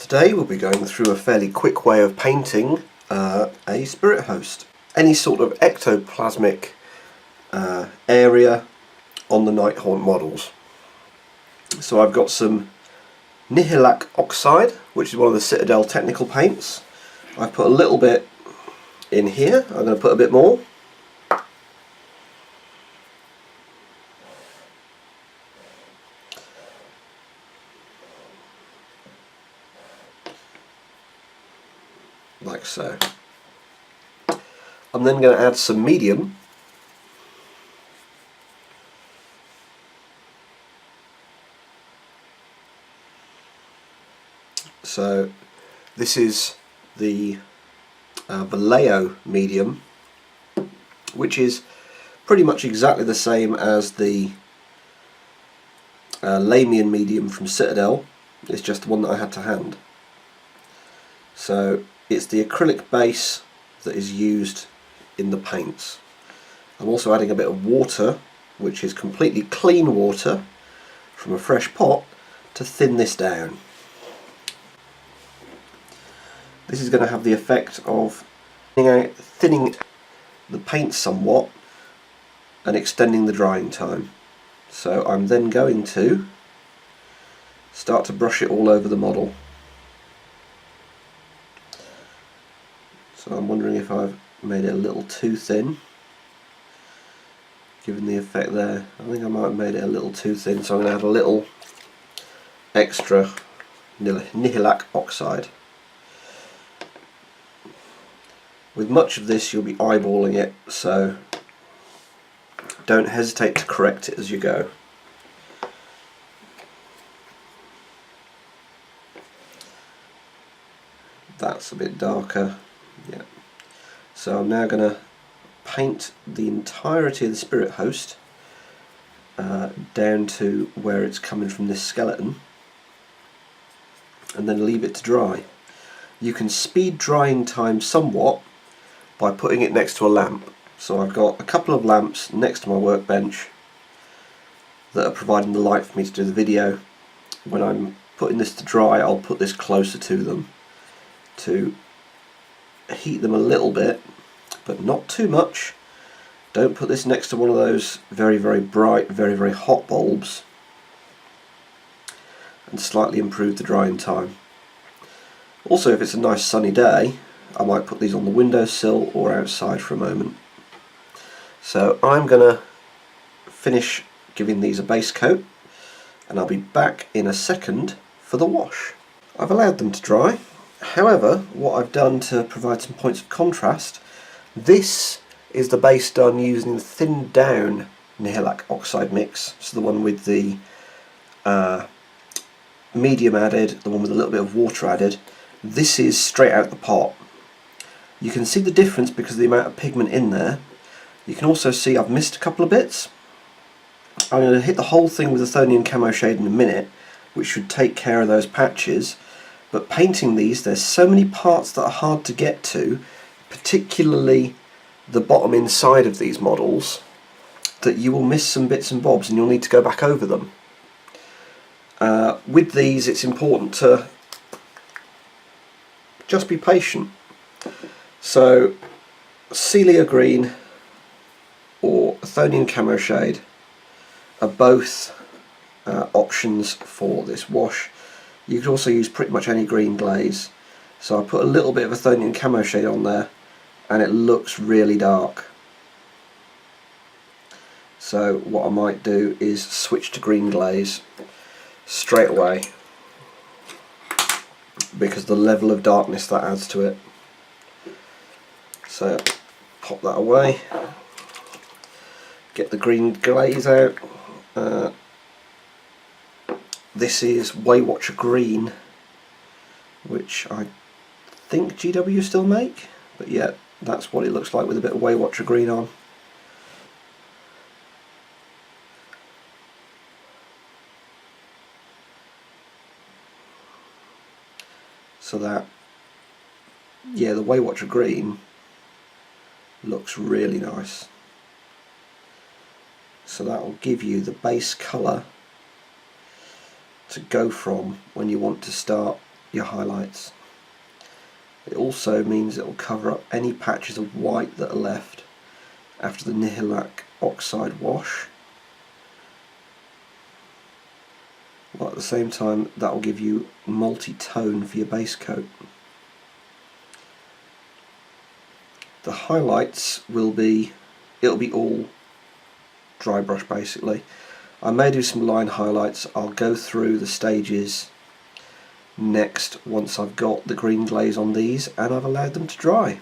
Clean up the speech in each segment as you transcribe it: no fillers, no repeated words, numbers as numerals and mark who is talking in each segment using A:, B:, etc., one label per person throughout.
A: Today we'll be going through a fairly quick way of painting a spirit host. Any sort of ectoplasmic area on the Nighthaunt models. So I've got some Nihilak Oxide, which is one of the Citadel technical paints. I've put a little bit in here. I'm going to put a bit more. Like so. I'm then going to add some medium. So this is the Vallejo medium, which is pretty much exactly the same as the Lamian medium from Citadel. It's just the one that I had to hand. So it's the acrylic base that is used in the paints. I'm also adding a bit of water, which is completely clean water from a fresh pot, to thin this down. This is going to have the effect of thinning the paint somewhat and extending the drying time. So I'm then going to start to brush it all over the model. So I'm wondering if I've made it a little too thin, given the effect there. I think I might have made it a little too thin, so I'm going to add a little extra Nihilak Oxide. With much of this you'll be eyeballing it, so don't hesitate to correct it as you go. That's a bit darker. Yeah. So I'm now going to paint the entirety of the spirit host down to where it's coming from this skeleton, and then leave it to dry. You can speed drying time somewhat by putting it next to a lamp. So I've got a couple of lamps next to my workbench that are providing the light for me to do the video. When I'm putting this to dry, I'll put this closer to them to heat them a little bit, but not too much. Don't put this next to one of those very bright, very hot bulbs, and slightly improve the drying time. Also, if it's a nice sunny day, I might put these on the windowsill or outside for a moment. So I'm going to finish giving these a base coat, and I'll be back in a second for the wash. I've allowed them to dry. However, what I've done to provide some points of contrast, this is the base done using the thinned down Nihilak Oxide mix, so the one with the medium added, the one with a little bit of water added. This is straight out the pot. You can see the difference because of the amount of pigment in there. You can also see I've missed a couple of bits. I'm going to hit the whole thing with a Athonian camo shade in a minute, which should take care of those patches. But painting these, there's so many parts that are hard to get to, particularly the bottom inside of these models, that you will miss some bits and bobs and you'll need to go back over them. With these, it's important to just be patient. So Celia Green or Athonian camo shade are both options for this wash. You could also use pretty much any green glaze. So I put a little bit of Athonian camo shade on there and it looks really dark. So what I might do is switch to green glaze straight away, because the level of darkness that adds to it. So pop that away, get the green glaze out. This is Waywatcher Green, which I think GW still make, but yeah, that's what it looks like with a bit of Waywatcher Green on. So that, yeah, the Waywatcher Green looks really nice. So that will give you the base colour to go from when you want to start your highlights. It also means it will cover up any patches of white that are left after the Nihilak oxide wash. While at the same time that will give you multi-tone for your base coat. The highlights it'll be all dry brush basically. I may do some line highlights. I'll go through the stages next once I've got the green glaze on these and I've allowed them to dry.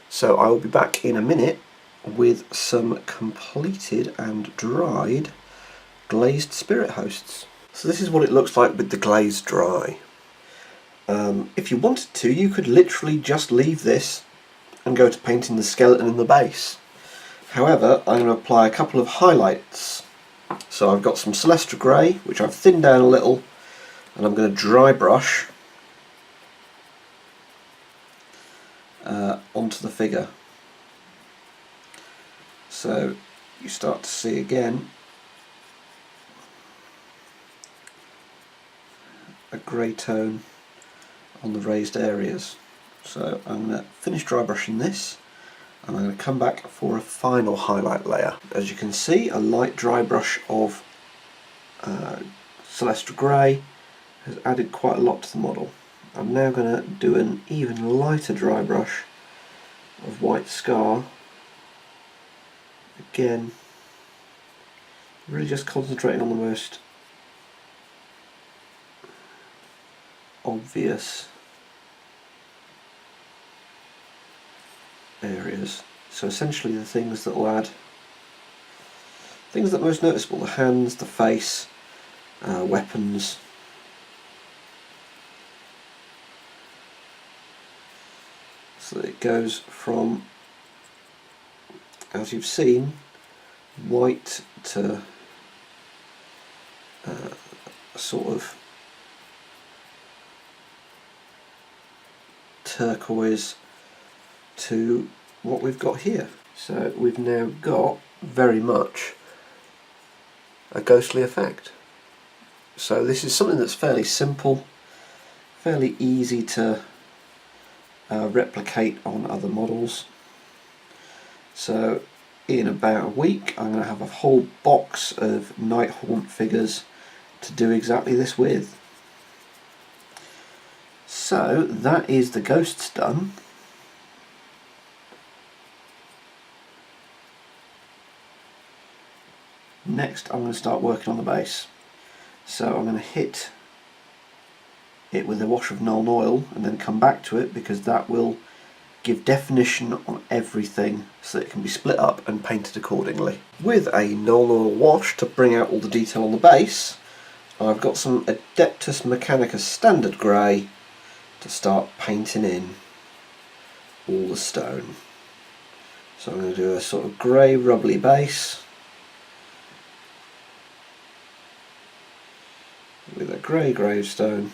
A: So I will be back in a minute with some completed and dried glazed spirit hosts. So this is what it looks like with the glaze dry. If you wanted to, you could literally just leave this and go to painting the skeleton and the base. However, I'm going to apply a couple of highlights. So I've got some Celestra Grey, which I've thinned down a little, and I'm going to dry brush onto the figure. So you start to see again a grey tone on the raised areas. So I'm going to finish dry brushing this and I'm going to come back for a final highlight layer. As you can see, a light dry brush of Celestra Grey has added quite a lot to the model. I'm now going to do an even lighter dry brush of White Scar. Again, really just concentrating on the most obvious areas. So essentially the things that will add, things that are most noticeable, the hands, the face, weapons. So that it goes from, as you've seen, white to a sort of turquoise to what we've got here. So we've now got very much a ghostly effect. So this is something that's fairly simple, fairly easy to replicate on other models. So in about a week I'm going to have a whole box of Nighthaunt figures to do exactly this with. So that is the ghosts done. Next I'm going to start working on the base. So I'm going to hit it with a wash of Nuln Oil and then come back to it, because that will give definition on everything so that it can be split up and painted accordingly. With a Nuln Oil wash to bring out all the detail on the base, I've got some Adeptus Mechanicus Standard Grey to start painting in all the stone. So I'm going to do a sort of grey rubbly base with a grey gravestone,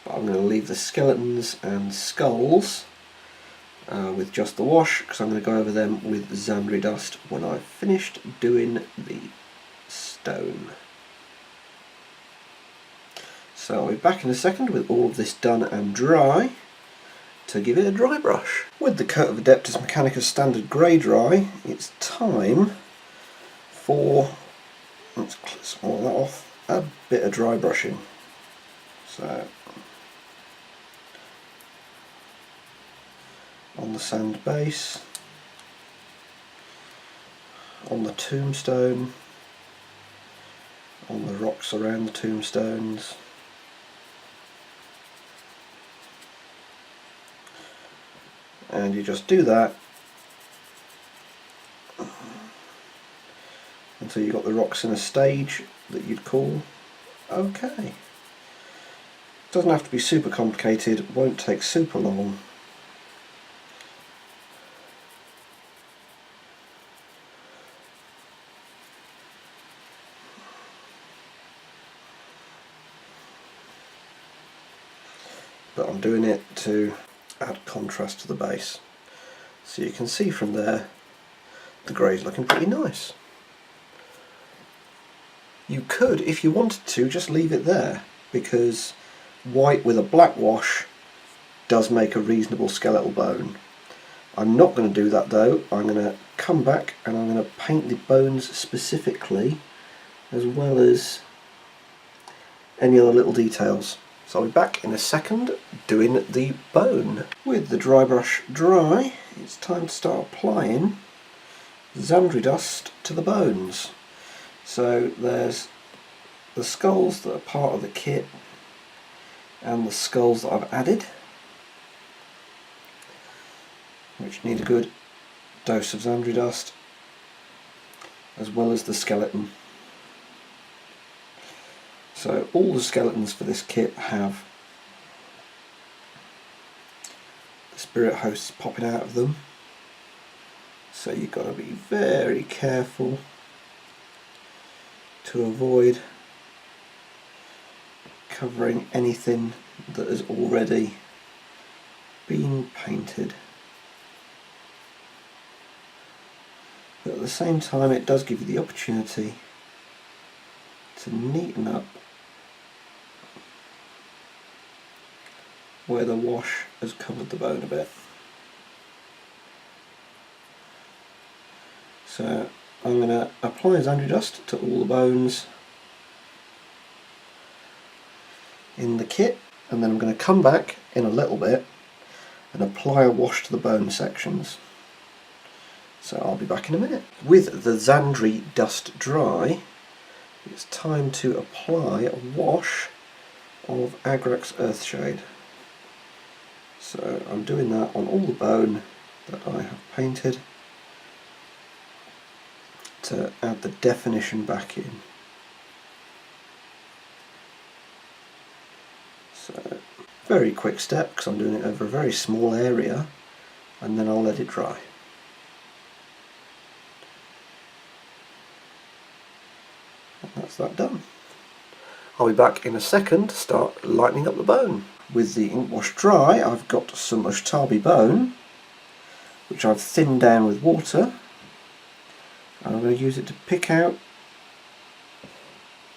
A: but I'm going to leave the skeletons and skulls with just the wash, because I'm going to go over them with Xandri dust when I've finished doing the stone. So I'll be back in a second with all of this done and dry to give it a dry brush. With the coat of Adeptus Mechanicus Standard Grey dry, it's time for, let's small that off, a bit of dry brushing. So on the sand base, on the tombstone, on the rocks around the tombstones, and you just do that until you've got the rocks in a stage that you'd call okay. Doesn't have to be super complicated, won't take super long. But I'm doing it to add contrast to the base. So you can see from there the grey's looking pretty nice. You could, if you wanted to, just leave it there, because white with a black wash does make a reasonable skeletal bone. I'm not going to do that though. I'm going to come back and I'm going to paint the bones specifically, as well as any other little details. So I'll be back in a second doing the bone. With the dry brush dry, it's time to start applying Xandri dust to the bones. So there's the skulls that are part of the kit and the skulls that I've added, which need a good dose of Xandri dust, as well as the skeleton. So all the skeletons for this kit have the spirit hosts popping out of them, so you've got to be very careful to avoid covering anything that has already been painted. But at the same time, it does give you the opportunity to neaten up where the wash has covered the bone a bit. So I'm going to apply Xandri dust to all the bones in the kit, and then I'm going to come back in a little bit and apply a wash to the bone sections. So I'll be back in a minute. With the Xandri dust dry, it's time to apply a wash of Agrax Earthshade. So I'm doing that on all the bone that I have painted to add the definition back in. So very quick step, because I'm doing it over a very small area, and then I'll let it dry. And that's that done. I'll be back in a second to start lightening up the bone. With the ink wash dry, I've got some Ushtabi bone, which I've thinned down with water, and I'm going to use it to pick out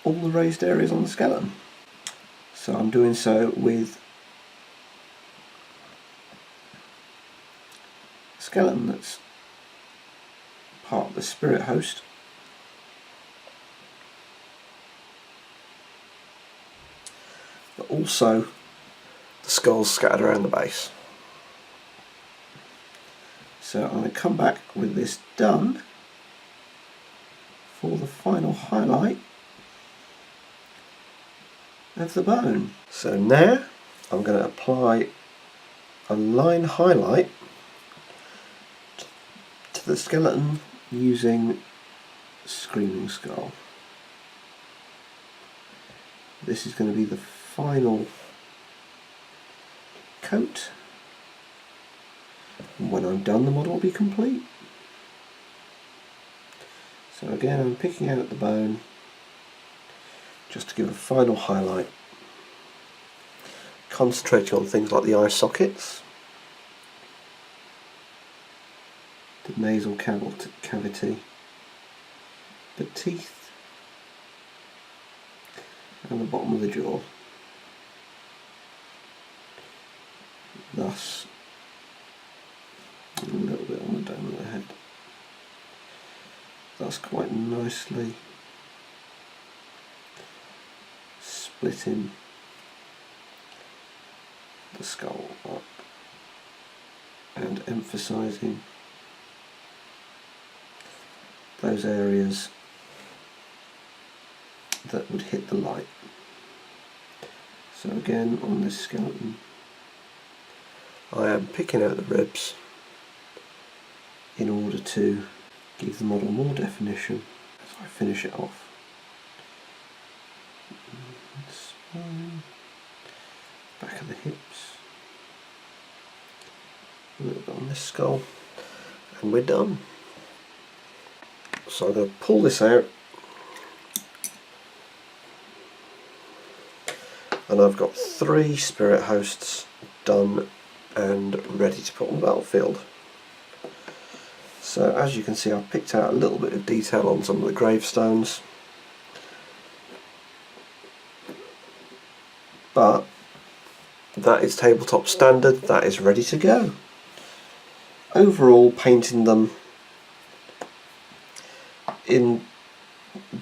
A: all the raised areas on the skeleton. So I'm doing so with a skeleton that's part of the spirit host, but also the skulls scattered around the base. So I'm going to come back with this done for the final highlight of the bone. So now I'm going to apply a line highlight to the skeleton using Screaming Skull. This is going to be the final coat, and when I'm done the model will be complete. So again, I'm picking out the bone just to give a final highlight, concentrating on things like the eye sockets, the nasal cavity, the teeth, and the bottom of the jaw. Thus, a little bit on the dome of the head. That's quite nicely splitting the skull up and emphasising those areas that would hit the light. So again, on this skeleton, I am picking out the ribs in order to give the model more definition as I finish it off. Spine, back of the hips, a little bit on this skull, and we're done. So I'm going to pull this out, and I've got 3 spirit hosts done and ready to put on the battlefield. So as you can see, I've picked out a little bit of detail on some of the gravestones, but that is tabletop standard, that is ready to go. Overall, painting them in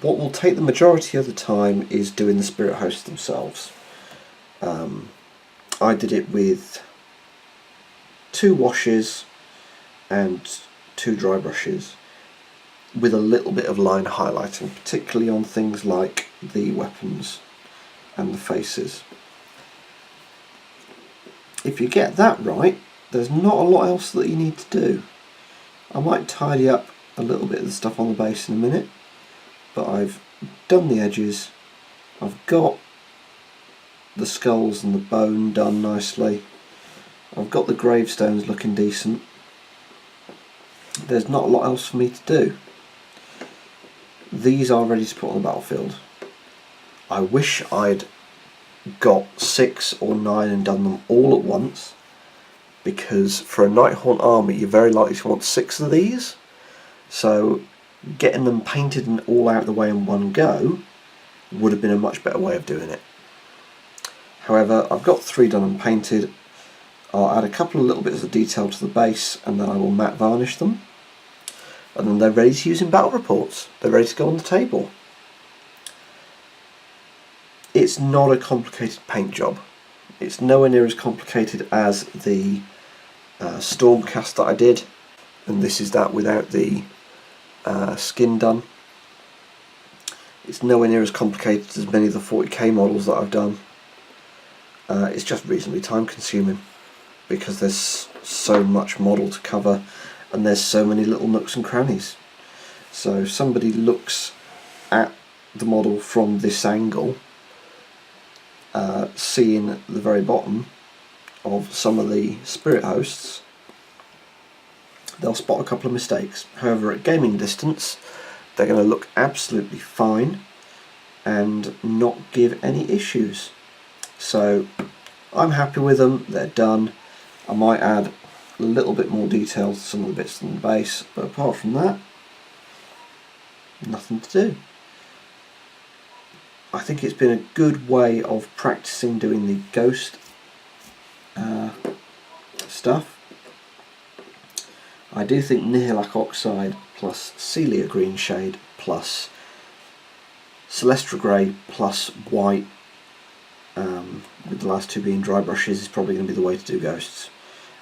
A: what will take the majority of the time is doing the spirit hosts themselves. I did it with 2 washes and 2 dry brushes, with a little bit of line highlighting, particularly on things like the weapons and the faces. If you get that right, there's not a lot else that you need to do. I might tidy up a little bit of the stuff on the base in a minute, but I've done the edges, I've got the skulls and the bone done nicely, I've got the gravestones looking decent. There's not a lot else for me to do. These are ready to put on the battlefield. I wish I'd got 6 or 9 and done them all at once, because for a Nighthaunt army you're very likely to want 6 of these, so getting them painted and all out of the way in one go would have been a much better way of doing it. However, I've got 3 done and painted. I'll add a couple of little bits of detail to the base and then I will matte varnish them, and then they're ready to use in battle reports. They're ready to go on the table. It's not a complicated paint job. It's nowhere near as complicated as the Stormcast that I did, and this is that without the skin done. It's nowhere near as complicated as many of the 40k models that I've done. It's just reasonably time consuming because there's so much model to cover and there's so many little nooks and crannies. So if somebody looks at the model from this angle, seeing at the very bottom of some of the spirit hosts, they'll spot a couple of mistakes. However, at gaming distance they're going to look absolutely fine and not give any issues. So I'm happy with them, they're done. I might add a little bit more detail to some of the bits on the base, but apart from that, nothing to do. I think it's been a good way of practicing doing the ghost stuff. I do think Nihilak Oxide plus Celia Green Shade plus Celestra Grey plus white, with the last 2 being dry brushes, is probably going to be the way to do ghosts.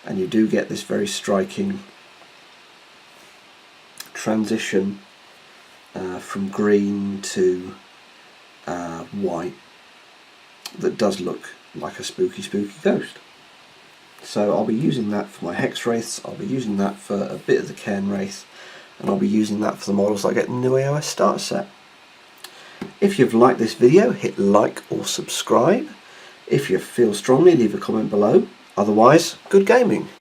A: And you do get this very striking transition from green to white that does look like a spooky ghost. So I'll be using that for my Hex Wraiths, I'll be using that for a bit of the Cairn Wraith, and I'll be using that for the models I get in the new AOS starter set. If you've liked this video, hit like or subscribe. If you feel strongly, leave a comment below. Otherwise, good gaming.